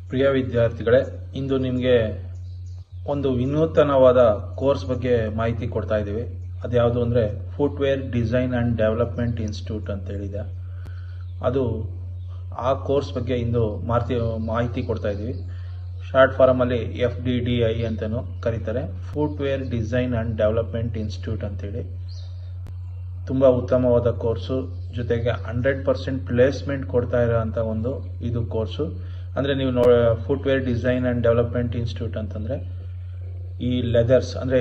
ಪ್ರಿಯ ವಿದ್ಯಾರ್ಥಿಗಳೇ, ಇಂದು ನಿಮಗೆ ಒಂದು ವಿನೂತನವಾದ ಕೋರ್ಸ್ ಬಗ್ಗೆ ಮಾಹಿತಿ ಕೊಡ್ತಾ ಇದ್ದೀವಿ. ಅದ್ಯಾವುದು ಅಂದರೆ footwear design and development institute ಅಂತ ಹೇಳಿದೆ. ಅದು ಆ ಕೋರ್ಸ್ ಬಗ್ಗೆ ಇಂದು ಮಾಹಿತಿ ಕೊಡ್ತಾ ಇದ್ದೀವಿ. ಶಾರ್ಟ್ ಫಾರಮಲ್ಲಿ FDDI ಅಂತಲೂ ಕರೀತಾರೆ. Footwear design and development institute ಅಂತೇಳಿ ತುಂಬ ಉತ್ತಮವಾದ ಕೋರ್ಸು, ಜೊತೆಗೆ 100% ಪ್ಲೇಸ್ಮೆಂಟ್ ಕೊಡ್ತಾ ಇರೋಂಥ ಒಂದು ಇದು ಕೋರ್ಸು. ಅಂದರೆ ನೀವು footwear design and development institute ಅಂತಂದರೆ ಈ ಲೆದರ್ಸ್ ಅಂದರೆ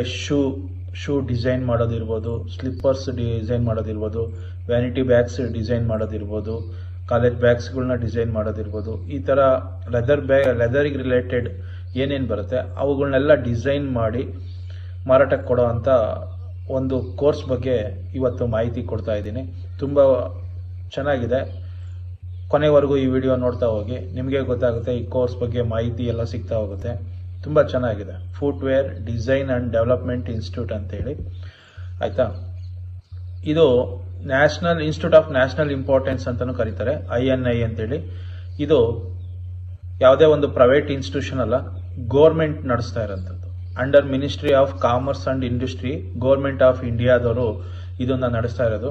ಶೂ ಡಿಸೈನ್ ಮಾಡೋದಿರ್ಬೋದು, ಸ್ಲಿಪ್ಪರ್ಸ್ ಡಿಸೈನ್ ಮಾಡೋದಿರ್ಬೋದು, ವ್ಯಾನಿಟಿ ಬ್ಯಾಗ್ಸ್ ಡಿಸೈನ್ ಮಾಡೋದಿರ್ಬೋದು, ಕಾಲೇಜ್ ಬ್ಯಾಗ್ಸ್ಗಳನ್ನ ಡಿಸೈನ್ ಮಾಡೋದಿರ್ಬೋದು, ಈ ಥರ ಲೆದರಿಗೆ ರಿಲೇಟೆಡ್ ಏನೇನು ಬರುತ್ತೆ ಅವುಗಳನ್ನೆಲ್ಲ ಡಿಸೈನ್ ಮಾಡಿ ಮಾರಾಟಕ್ಕೆ ಕೊಡೋ ಅಂಥ ಒಂದು ಕೋರ್ಸ್ ಬಗ್ಗೆ ಇವತ್ತು ಮಾಹಿತಿ ಕೊಡ್ತಾ ಇದ್ದೀನಿ. ತುಂಬ ಚೆನ್ನಾಗಿದೆ. ಕೊನೆವರೆಗೂ ಈ ವಿಡಿಯೋ ನೋಡ್ತಾ ಹೋಗಿ, ನಿಮಗೆ ಗೊತ್ತಾಗುತ್ತೆ ಈ ಕೋರ್ಸ್ ಬಗ್ಗೆ ಮಾಹಿತಿ ಎಲ್ಲ ಸಿಗ್ತಾ ಹೋಗುತ್ತೆ. ತುಂಬ ಚೆನ್ನಾಗಿದೆ. Footwear design and development institute ಅಂತೇಳಿ, ಆಯಿತಾ. ಇದು national institute of national importance ಅಂತಲೂ ಕರೀತಾರೆ, INI ಅಂತೇಳಿ. ಇದು ಯಾವುದೇ ಒಂದು ಪ್ರೈವೇಟ್ ಇನ್ಸ್ಟಿಟ್ಯೂಷನ್ ಅಲ್ಲ, ಗೋರ್ಮೆಂಟ್ ನಡೆಸ್ತಾ ಇರೋಂಥದ್ದು. Under ministry of commerce and industry, government of ಇಂಡಿಯಾದವರು ಇದನ್ನು ನಡೆಸ್ತಾ ಇರೋದು.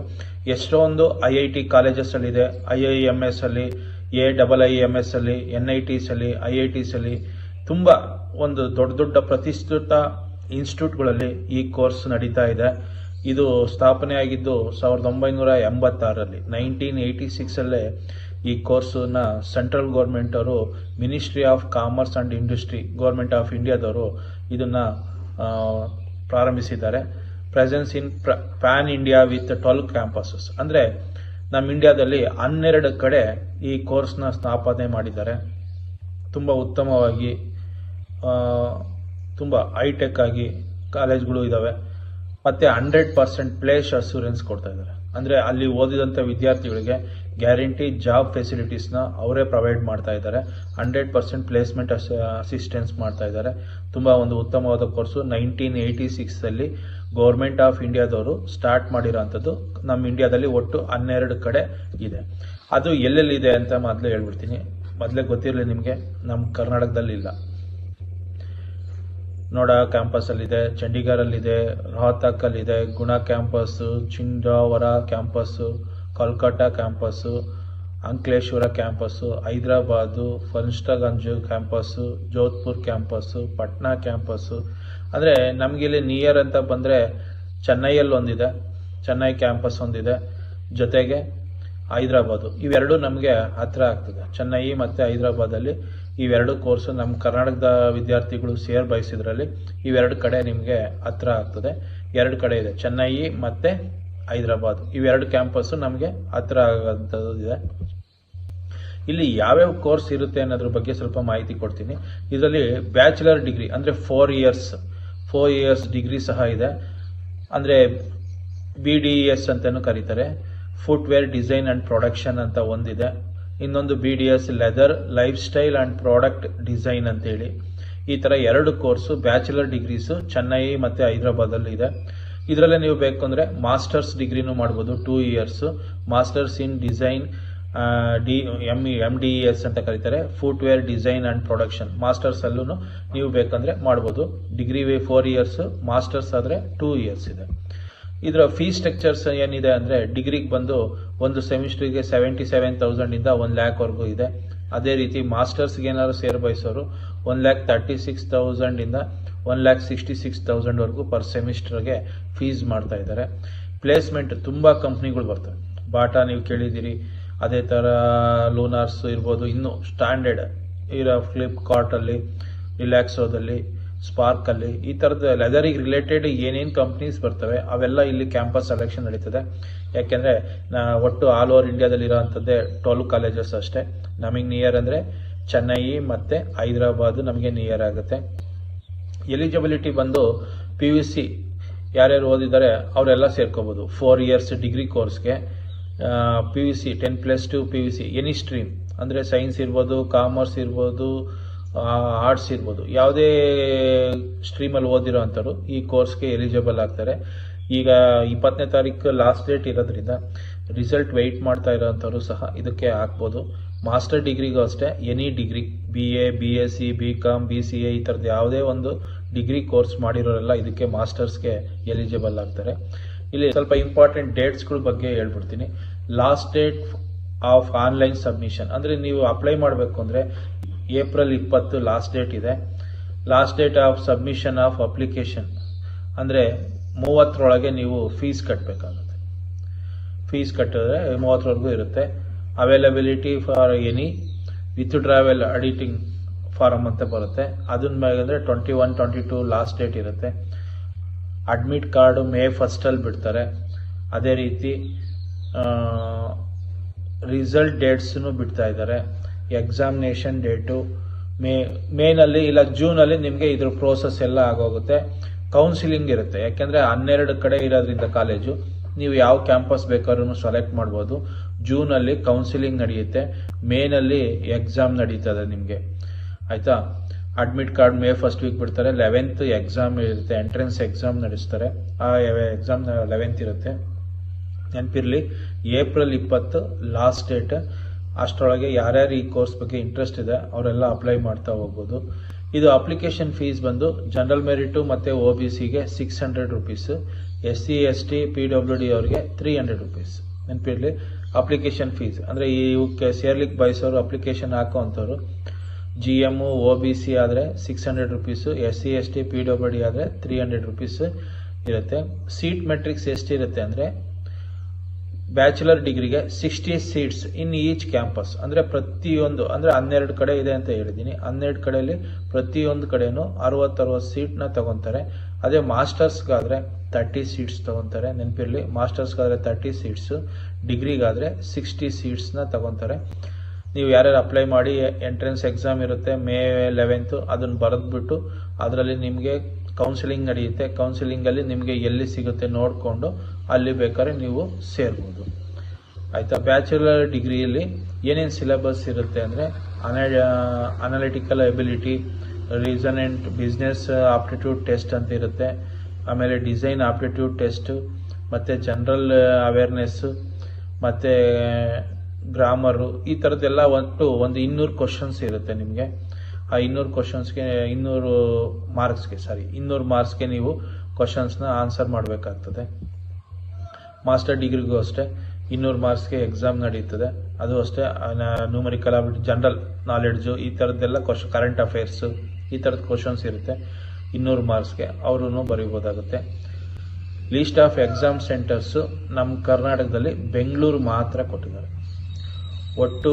ಎಷ್ಟೊಂದು IIT ಕಾಲೇಜಸ್ ಅಲ್ಲಿ ಇದೆ, IIMS ಅಲ್ಲಿ, AIIMS ಅಲ್ಲಿ, NITs ಅಲ್ಲಿ, IITs ಅಲ್ಲಿ, ತುಂಬ ಒಂದು ದೊಡ್ಡ ದೊಡ್ಡ ಪ್ರತಿಷ್ಠಿತ ಇನ್ಸ್ಟಿಟ್ಯೂಟ್ಗಳಲ್ಲಿ ಈ ಕೋರ್ಸ್ ನಡೀತಾ ಇದೆ. ಇದು ಸ್ಥಾಪನೆ ಆಗಿದ್ದು 1986ರಲ್ಲಿ, 1986ಅಲ್ಲೇ ಈ ಕೋರ್ಸನ್ನ ಸೆಂಟ್ರಲ್ ಗೌರ್ಮೆಂಟ್ ಅವರು, ministry of commerce and industry, government of ಇಂಡಿಯಾದವರು ಇದನ್ನು ಪ್ರಾರಂಭಿಸಿದ್ದಾರೆ. Presence in PAN India with 12 campuses, ಅಂದರೆ ನಮ್ಮ ಇಂಡಿಯಾದಲ್ಲಿ 12 ಕಡೆ ಈ ಕೋರ್ಸ್ನ ಸ್ಥಾಪನೆ ಮಾಡಿದ್ದಾರೆ. ತುಂಬ ಉತ್ತಮವಾಗಿ, ತುಂಬ ಹೈಟೆಕ್ ಆಗಿ ಕಾಲೇಜ್ಗಳು ಇದ್ದಾವೆ. ಮತ್ತು 100% ಪ್ಲೇಸ್ ಅಶ್ಯೂರೆನ್ಸ್ ಕೊಡ್ತಾ ಇದ್ದಾರೆ. ಅಂದರೆ ಅಲ್ಲಿ ಓದಿದಂಥ ವಿದ್ಯಾರ್ಥಿಗಳಿಗೆ ಗ್ಯಾರಂಟಿ ಜಾಬ್ ಫೆಸಿಲಿಟೀಸ್ನ ಅವರೇ ಪ್ರೊವೈಡ್ ಮಾಡ್ತಾ ಇದ್ದಾರೆ. 100% ಪ್ಲೇಸ್ಮೆಂಟ್ ಅಸಿಸ್ಟೆನ್ಸ್ ಮಾಡ್ತಾ ಇದ್ದಾರೆ. ತುಂಬ ಒಂದು ಉತ್ತಮವಾದ ಕೋರ್ಸು. 1986ಅಲ್ಲಿ ಗೌರ್ಮೆಂಟ್ ಆಫ್ ಇಂಡಿಯಾದವರು ಸ್ಟಾರ್ಟ್ ಮಾಡಿರೋಂಥದ್ದು. ನಮ್ಮ ಇಂಡಿಯಾದಲ್ಲಿ ಒಟ್ಟು 12 ಕಡೆ ಇದೆ. ಅದು ಎಲ್ಲೆಲ್ಲಿದೆ ಅಂತ ಮೊದಲೇ ಹೇಳ್ಬಿಡ್ತೀನಿ. ಮೊದಲೇ ಗೊತ್ತಿರಲಿ ನಿಮಗೆ, ನಮ್ಮ ಕರ್ನಾಟಕದಲ್ಲಿ ಇಲ್ಲ. ನೋಡಾ ಕ್ಯಾಂಪಸ್ಸಲ್ಲಿದೆ, ಚಂಡೀಗಢಲ್ಲಿದೆ, ರೋಹ್ತಕಲ್ಲಿದೆ, Guna campus, Chhindwara campus, Kolkata campus, Ankleshwar campus, Hyderabad, Fursatganj campus, Jodhpur campus, Patna campus. ಅಂದರೆ ನಮಗಿಲ್ಲಿ ನಿಯರ್ ಅಂತ ಬಂದರೆ ಚೆನ್ನೈಯಲ್ಲಿ ಒಂದಿದೆ, ಚೆನ್ನೈ ಕ್ಯಾಂಪಸ್ ಒಂದಿದೆ, ಜೊತೆಗೆ ಹೈದರಾಬಾದು. ಇವೆರಡು ನಮಗೆ ಹತ್ತಿರ ಆಗ್ತದೆ. ಚೆನ್ನೈ ಮತ್ತು ಹೈದರಾಬಾದಲ್ಲಿ ಇವೆರಡು ಕೋರ್ಸು ನಮ್ಮ ಕರ್ನಾಟಕದ ವಿದ್ಯಾರ್ಥಿಗಳು ಬಯಸಿದ್ರಲ್ಲಿ ಇವೆರಡು ಕಡೆ ನಿಮಗೆ ಹತ್ತಿರ ಆಗ್ತದೆ. 2 ಕಡೆ ಇದೆ, ಚೆನ್ನೈ ಮತ್ತು ಹೈದರಾಬಾದ್. ಇವೆರಡು ಕ್ಯಾಂಪಸ್ಸು ನಮಗೆ ಹತ್ತಿರ ಆಗೋಂಥದ್ದು ಇದೆ. ಇಲ್ಲಿ ಯಾವ್ಯಾವ ಕೋರ್ಸ್ ಇರುತ್ತೆ ಅನ್ನೋದ್ರ ಬಗ್ಗೆ ಸ್ವಲ್ಪ ಮಾಹಿತಿ ಕೊಡ್ತೀನಿ. ಇದರಲ್ಲಿ ಬ್ಯಾಚುಲರ್ ಡಿಗ್ರಿ ಅಂದರೆ 4 ಇಯರ್ಸ್ ಡಿಗ್ರಿ ಸಹ ಇದೆ. ಅಂದರೆ BDES ಅಂತಲೂ ಕರೀತಾರೆ. ಫುಟ್ವೇರ್ ಡಿಸೈನ್ ಆ್ಯಂಡ್ ಪ್ರೊಡಕ್ಷನ್ ಅಂತ ಒಂದಿದೆ. ಇನ್ನೊಂದು BDS leather life style and product design ಅಂತೇಳಿ. ಈ ಥರ 2 ಕೋರ್ಸು ಬ್ಯಾಚುಲರ್ ಡಿಗ್ರೀಸು ಚೆನ್ನೈ ಮತ್ತು ಹೈದರಾಬಾದಲ್ಲಿ ಇದೆ. ಇದರಲ್ಲೇ ನೀವು ಬೇಕು ಅಂದರೆ ಮಾಸ್ಟರ್ಸ್ ಡಿಗ್ರಿನೂ ಮಾಡ್ಬೋದು, 2 years. Masters in design MDES ಅಂತ ಕರೀತಾರೆ, ಫುಟ್ವೇರ್ ಡಿಸೈನ್ ಆ್ಯಂಡ್ ಪ್ರೊಡಕ್ಷನ್. ಮಾಸ್ಟರ್ಸಲ್ಲೂ ನೀವು ಬೇಕಂದರೆ ಮಾಡ್ಬೋದು. ಡಿಗ್ರಿ 4 ಇಯರ್ಸು, ಮಾಸ್ಟರ್ಸ್ ಆದರೆ 2 ಇಯರ್ಸ್ ಇದೆ. ಇದರ ಫೀ ಸ್ಟ್ರಕ್ಚರ್ಸ್ ಏನಿದೆ ಅಂದರೆ, ಡಿಗ್ರಿಗೆ ಬಂದು ಒಂದು ಸೆಮಿಸ್ಟ್ರಿಗೆ 77,000 ಇಂದ 1 lakh ಇದೆ. ಅದೇ ರೀತಿ ಮಾಸ್ಟರ್ಸ್ಗೆ ಏನಾದ್ರು ಬಯಸೋರು 1,36,000 ಇಂದ 1,66,000 ಪರ್ ಸೆಮಿಸ್ಟರ್ಗೆ ಫೀಸ್ ಮಾಡ್ತಾ ಇದ್ದಾರೆ. ಪ್ಲೇಸ್ಮೆಂಟ್ ತುಂಬ ಕಂಪ್ನಿಗಳು ಬರ್ತವೆ. ಬಾಟಾ ನೀವು ಕೇಳಿದ್ದೀರಿ, ಅದೇ ಥರ ಲೂನಾರ್ಸ್ ಇರ್ಬೋದು, ಇನ್ನೂ ಸ್ಟ್ಯಾಂಡರ್ಡ್ ಇರೋ ಫ್ಲಿಪ್ಕಾರ್ಟಲ್ಲಿ, ರಿಲ್ಯಾಕ್ಸೋದಲ್ಲಿ, ಸ್ಪಾರ್ಕಲ್ಲಿ, ಈ ಥರದ ಲೆದರಿಗೆ ರಿಲೇಟೆಡ್ ಏನೇನು ಕಂಪ್ನೀಸ್ ಬರ್ತವೆ ಅವೆಲ್ಲ ಇಲ್ಲಿ ಕ್ಯಾಂಪಸ್ ಸೆಲೆಕ್ಷನ್ ನಡೀತದೆ. ಯಾಕೆಂದರೆ ಒಟ್ಟು ಆಲ್ ಓವರ್ ಇಂಡಿಯಾದಲ್ಲಿ ಇರೋವಂಥದ್ದೇ 12 ಕಾಲೇಜಸ್ ಅಷ್ಟೇ. ನಮಗೆ ನಿಯರ್ ಅಂದರೆ ಚೆನ್ನೈ ಮತ್ತು ಹೈದರಾಬಾದು ನಮಗೆ ನಿಯರ್ ಆಗುತ್ತೆ. ಎಲಿಜಿಬಿಲಿಟಿ ಬಂದು PUC ಯಾರ್ಯಾರು ಓದಿದ್ದಾರೆ ಅವರೆಲ್ಲ ಸೇರ್ಕೋಬೋದು 4 ಇಯರ್ಸ್ ಡಿಗ್ರಿ ಕೋರ್ಸ್ಗೆ. PUC 10+2 PUC ಎನಿ ಸ್ಟ್ರೀಮ್, ಅಂದರೆ ಸೈನ್ಸ್ ಇರ್ಬೋದು, ಕಾಮರ್ಸ್ ಇರ್ಬೋದು, ಆರ್ಟ್ಸ್ ಇರ್ಬೋದು, ಯಾವುದೇ ಸ್ಟ್ರೀಮಲ್ಲಿ ಓದಿರೋ ಅಂಥವ್ರು ಈ ಕೋರ್ಸ್ಗೆ ಎಲಿಜಿಬಲ್ ಆಗ್ತಾರೆ. ಈಗ 20ನೇ ತಾರೀಕು ಲಾಸ್ಟ್ ಡೇಟ್ ಇರೋದ್ರಿಂದ ರಿಸಲ್ಟ್ ವೆಯ್ಟ್ ಮಾಡ್ತಾ ಇರೋಂಥವ್ರು ಸಹ ಇದಕ್ಕೆ ಹಾಕ್ಬೋದು. ಮಾಸ್ಟರ್ ಡಿಗ್ರಿಗೂ ಅಷ್ಟೇ, any degree BA, BSc, BCom, BCA ಈ ಥರದ್ದು ಯಾವುದೇ ಒಂದು ಡಿಗ್ರಿ ಕೋರ್ಸ್ ಮಾಡಿರೋರೆಲ್ಲ ಇದಕ್ಕೆ ಮಾಸ್ಟರ್ಸ್ಗೆ ಎಲಿಜಿಬಲ್ ಆಗ್ತಾರೆ. ಇಲ್ಲಿ ಸ್ವಲ್ಪ ಇಂಪಾರ್ಟೆಂಟ್ ಡೇಟ್ಸ್ಗಳ ಬಗ್ಗೆ ಹೇಳ್ಬಿಡ್ತೀನಿ. Last date of online submission ಅಂದರೆ ನೀವು ಅಪ್ಲೈ ಮಾಡಬೇಕು ಅಂದರೆ ಏಪ್ರಿಲ್ 20 ಲಾಸ್ಟ್ ಡೇಟ್ ಇದೆ. Last date of submission of application ಅಂದರೆ 30ರೊಳಗೆ ನೀವು ಫೀಸ್ ಕಟ್ಟಬೇಕಾಗುತ್ತೆ. ಫೀಸ್ ಕಟ್ಟಿದ್ರೆ 30ರವರೆಗೂ ಇರುತ್ತೆ. Availability for any withdrawal editing form ಅಂತ ಬರುತ್ತೆ. ಅದನ್ನ ಮೇಲೆ ಅಂದರೆ 21, 22 ಲಾಸ್ಟ್ ಡೇಟ್ ಇರುತ್ತೆ. ಅಡ್ಮಿಟ್ ಕಾರ್ಡು May 1 ಬಿಡ್ತಾರೆ. ಅದೇ ರೀತಿ ರಿಸಲ್ಟ್ ಡೇಟ್ಸ್ನು ಬಿಡ್ತಾ ಇದ್ದಾರೆ. ಎಕ್ಸಾಮಿನೇಷನ್ ಡೇಟು ಮೇನಲ್ಲಿ ಇಲ್ಲ ಜೂನಲ್ಲಿ ನಿಮಗೆ ಇದ್ರ ಪ್ರೋಸೆಸ್ ಎಲ್ಲ ಆಗೋಗುತ್ತೆ. ಕೌನ್ಸಿಲಿಂಗ್ ಇರುತ್ತೆ, ಯಾಕೆಂದರೆ 12 ಕಡೆ ಇರೋದ್ರಿಂದ ಕಾಲೇಜು ನೀವು ಯಾವ ಕ್ಯಾಂಪಸ್ ಬೇಕಾದ್ರೂ ಸೆಲೆಕ್ಟ್ ಮಾಡ್ಬೋದು. ಜೂನಲ್ಲಿ ಕೌನ್ಸಿಲಿಂಗ್ ನಡೆಯುತ್ತೆ, ಮೇನಲ್ಲಿ ಎಕ್ಸಾಮ್ ನಡೀತದೆ ನಿಮಗೆ, ಆಯಿತಾ. ಅಡ್ಮಿಟ್ ಕಾರ್ಡ್ May 1 ವೀಕ್ ಬಿಡ್ತಾರೆ. 11th ಎಕ್ಸಾಮ್ ಇರುತ್ತೆ, ಎಂಟ್ರೆನ್ಸ್ ಎಕ್ಸಾಮ್ ನಡೆಸ್ತಾರೆ. ಆ ಎಕ್ಸಾಮ್ 11th ಇರುತ್ತೆ. ನೆನಪಿರಲಿ, ಏಪ್ರಿಲ್ 20 ಲಾಸ್ಟ್ ಡೇಟ್. ಅಷ್ಟರೊಳಗೆ ಯಾರ್ಯಾರು ಈ ಕೋರ್ಸ್ ಬಗ್ಗೆ ಇಂಟ್ರೆಸ್ಟ್ ಇದೆ ಅವರೆಲ್ಲ ಅಪ್ಲೈ ಮಾಡ್ತಾ ಹೋಗ್ಬೋದು. ಇದು ಅಪ್ಲಿಕೇಶನ್ ಫೀಸ್ ಬಂದು ಜನರಲ್ ಮೆರಿಟು ಮತ್ತು OBCಗೆ 600 ರುಪೀಸ್, SC ST PWD ಅವ್ರಿಗೆ 300 ರುಪೀಸ್. ನೆನಪಿರಲಿ, ಅಪ್ಲಿಕೇಶನ್ ಫೀಸ್ ಅಂದರೆ ಇವಕ್ಕೆ ಸೇರ್ಲಿಕ್ಕೆ ಬಯಸೋರು ಅಪ್ಲಿಕೇಶನ್ ಹಾಕೋವಂಥವ್ರು GM OBC ಆದರೆ 600 ರುಪೀಸು, SC ST PWD ಆದರೆ 300 ರುಪೀಸ್ ಇರುತ್ತೆ. ಸೀಟ್ ಮೆಟ್ರಿಕ್ಸ್ ಎಷ್ಟಿರುತ್ತೆ ಅಂದರೆ ಬ್ಯಾಚುಲರ್ ಡಿಗ್ರಿಗೆ 60 ಸೀಟ್ಸ್ ಇನ್ ಈಚ್ ಕ್ಯಾಂಪಸ್. ಅಂದರೆ ಪ್ರತಿಯೊಂದು ಅಂದರೆ 12 ಕಡೆ ಇದೆ ಅಂತ ಹೇಳಿದ್ದೀನಿ. 12 ಕಡೆಯಲ್ಲಿ ಪ್ರತಿಯೊಂದು ಕಡೆನೂ 60 ಸೀಟ್ನ ತಗೊತಾರೆ. ಅದೇ ಮಾಸ್ಟರ್ಸ್ಗಾದರೆ 30 ಸೀಟ್ಸ್ ತಗೊತಾರೆ. ನೆನಪಿರಲಿ, ಮಾಸ್ಟರ್ಸ್ಗಾದರೆ 30 ಸೀಟ್ಸು, ಡಿಗ್ರಿಗಾದರೆ 60 ಸೀಟ್ಸ್ನ ತಗೊತಾರೆ. ನೀವು ಯಾರ್ಯಾರು ಅಪ್ಲೈ ಮಾಡಿ ಎಂಟ್ರೆನ್ಸ್ ಎಕ್ಸಾಮ್ ಇರುತ್ತೆ May 11th, ಅದನ್ನು ಬರೆದ್ಬಿಟ್ಟು ಅದರಲ್ಲಿ ನಿಮಗೆ ಕೌನ್ಸಿಲಿಂಗ್ ನಡೆಯುತ್ತೆ. ಕೌನ್ಸಿಲಿಂಗಲ್ಲಿ ನಿಮಗೆ ಎಲ್ಲಿ ಸಿಗುತ್ತೆ ನೋಡಿಕೊಂಡು ಅಲ್ಲಿ ಬೇಕಾದ್ರೆ ನೀವು ಸೇರ್ಬೋದು, ಆಯಿತಾ. ಬ್ಯಾಚುಲರ್ ಡಿಗ್ರಿಯಲ್ಲಿ ಏನೇನು ಸಿಲೆಬಸ್ ಇರುತ್ತೆ ಅಂದರೆ analytical ability, reasoning business aptitude test ಅಂತ ಇರುತ್ತೆ. ಆಮೇಲೆ ಡಿಸೈನ್ ಆಪ್ಟಿಟ್ಯೂಡ್ ಟೆಸ್ಟು, ಮತ್ತು ಜನರಲ್ ಅವೇರ್ನೆಸ್ಸು, ಮತ್ತು ಗ್ರಾಮರು, ಈ ಥರದ್ದೆಲ್ಲ ಒಟ್ಟು ಒಂದು 200 ಕ್ವಶನ್ಸ್ ಇರುತ್ತೆ ನಿಮಗೆ. ಆ 200 ಕ್ವಶನ್ಸ್ಗೆ 200 ಮಾರ್ಕ್ಸ್ಗೆ ನೀವು ಕ್ವಶನ್ಸ್ನ ಆನ್ಸರ್ ಮಾಡಬೇಕಾಗ್ತದೆ. ಮಾಸ್ಟರ್ ಡಿಗ್ರಿಗೂ ಅಷ್ಟೇ 200 ಮಾರ್ಕ್ಸ್ಗೆ ಎಕ್ಸಾಮ್ ನಡೀತದೆ. ಅದು ಅಷ್ಟೇ ನ್ಯೂಮರಿಕಲ್ ಅಬಿಲಿಟಿ, ಜನರಲ್ ನಾಲೆಡ್ಜು, ಈ ಥರದ್ದೆಲ್ಲ ಕರೆಂಟ್ ಅಫೇರ್ಸು, ಈ ಥರದ ಕ್ವಶನ್ಸ್ ಇರುತ್ತೆ. 200 ಮಾರ್ಕ್ಸ್ಗೆ ಅವರು ಬರೀಬೋದಾಗುತ್ತೆ. ಲೀಸ್ಟ್ ಆಫ್ ಎಕ್ಸಾಮ್ ಸೆಂಟರ್ಸು ನಮ್ಮ ಕರ್ನಾಟಕದಲ್ಲಿ ಬೆಂಗಳೂರು ಮಾತ್ರ ಕೊಟ್ಟಿದ್ದಾರೆ. ಒಟ್ಟು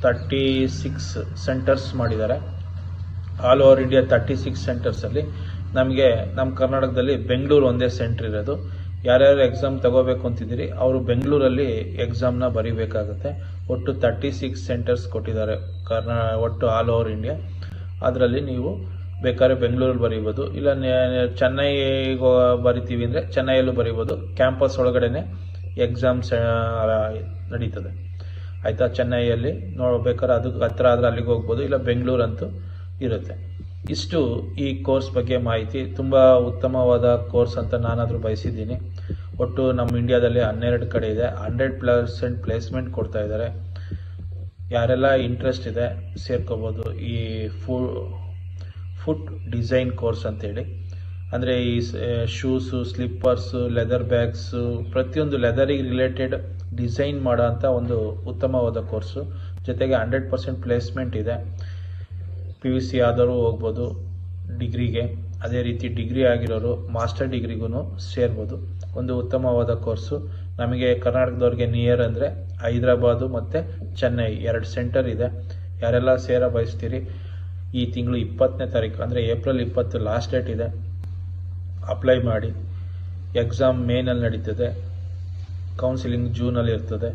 36 ಸೆಂಟರ್ಸ್ ಮಾಡಿದ್ದಾರೆ. ಆಲ್ ಓವರ್ ಇಂಡಿಯಾ 36 ಸೆಂಟರ್ಸಲ್ಲಿ ನಮಗೆ ನಮ್ಮ ಕರ್ನಾಟಕದಲ್ಲಿ ಬೆಂಗಳೂರು ಒಂದೇ ಸೆಂಟರ್ ಇರೋದು. ಯಾರ್ಯಾರು ಎಕ್ಸಾಮ್ ತಗೋಬೇಕು ಅಂತಿದ್ದೀರಿ ಅವರು ಬೆಂಗಳೂರಲ್ಲಿ ಎಕ್ಸಾಮ್ನ ಬರೀಬೇಕಾಗುತ್ತೆ. ಒಟ್ಟು 36 ಸೆಂಟರ್ಸ್ ಕೊಟ್ಟಿದ್ದಾರೆ ಒಟ್ಟು ಆಲ್ ಓವರ್ ಇಂಡಿಯಾ. ಅದರಲ್ಲಿ ನೀವು ಬೇಕಾದ್ರೆ ಬೆಂಗಳೂರಲ್ಲಿ ಬರೀಬೋದು, ಇಲ್ಲ ಚೆನ್ನೈಗೆ ಬರಿತೀವಿ ಅಂದರೆ ಚೆನ್ನೈಯಲ್ಲೂ ಬರೀಬೋದು. ಕ್ಯಾಂಪಸ್ ಒಳಗಡೆನೆ ಎಕ್ಸಾಮ್ಸ್ ನಡೀತದೆ, ಆಯಿತಾ. ಚೆನ್ನೈಯಲ್ಲಿ ನೋಡ್ಬೇಕಾದ್ರೆ ಅದಕ್ಕೆ ಹತ್ರ ಆದರೆ ಅಲ್ಲಿಗೆ ಹೋಗ್ಬೋದು, ಇಲ್ಲ ಬೆಂಗಳೂರಂತೂ ಇರುತ್ತೆ. ಇಷ್ಟು ಈ ಕೋರ್ಸ್ ಬಗ್ಗೆ ಮಾಹಿತಿ. ತುಂಬ ಉತ್ತಮವಾದ ಕೋರ್ಸ್ ಅಂತ ನಾನಾದರೂ ಬಯಸಿದ್ದೀನಿ. ಒಟ್ಟು ನಮ್ಮ ಇಂಡಿಯಾದಲ್ಲಿ 12 ಕಡೆ ಇದೆ, 100% ಪ್ಲೇಸ್ಮೆಂಟ್ ಕೊಡ್ತಾ ಇದ್ದಾರೆ. ಯಾರೆಲ್ಲ ಇಂಟ್ರೆಸ್ಟ್ ಇದೆ ಸೇರ್ಕೋಬೋದು ಈ ಫುಟ್ ಡಿಸೈನ್ ಕೋರ್ಸ್ ಅಂತೇಳಿ. ಅಂದರೆ ಈ ಶೂಸು, ಸ್ಲಿಪ್ಪರ್ಸು, ಲೆದರ್ ಬ್ಯಾಗ್ಸು, ಪ್ರತಿಯೊಂದು ಲೆದರಿಗೆ ರಿಲೇಟೆಡ್ ಡಿಸೈನ್ ಮಾಡೋ ಅಂಥ ಒಂದು ಉತ್ತಮವಾದ ಕೋರ್ಸು. ಜೊತೆಗೆ 100% ಪ್ಲೇಸ್ಮೆಂಟ್ ಇದೆ. PUC ಆದರೂ ಹೋಗ್ಬೋದು ಡಿಗ್ರಿಗೆ. ಅದೇ ರೀತಿ ಡಿಗ್ರಿ ಆಗಿರೋರು ಮಾಸ್ಟರ್ ಡಿಗ್ರಿಗೂ ಸೇರ್ಬೋದು. ಒಂದು ಉತ್ತಮವಾದ ಕೋರ್ಸು. ನಮಗೆ ಕರ್ನಾಟಕದವ್ರಿಗೆ ನಿಯರ್ ಅಂದರೆ ಹೈದರಾಬಾದು ಮತ್ತು ಚೆನ್ನೈ 2 ಸೆಂಟರ್ ಇದೆ. ಯಾರೆಲ್ಲ ಸೇರ ಬಯಸ್ತೀರಿ, ಈ ತಿಂಗಳು 20ನೇ ತಾರೀಕು ಅಂದರೆ ಏಪ್ರಿಲ್ 20 ಲಾಸ್ಟ್ ಡೇಟ್ ಇದೆ. ಅಪ್ಲೈ ಮಾಡಿ. ಎಕ್ಸಾಮ್ ಮೇನಲ್ಲಿ ನಡೀತದೆ, ಕೌನ್ಸಿಲಿಂಗ್ ಜೂನಲ್ಲಿ ಇರ್ತದೆ.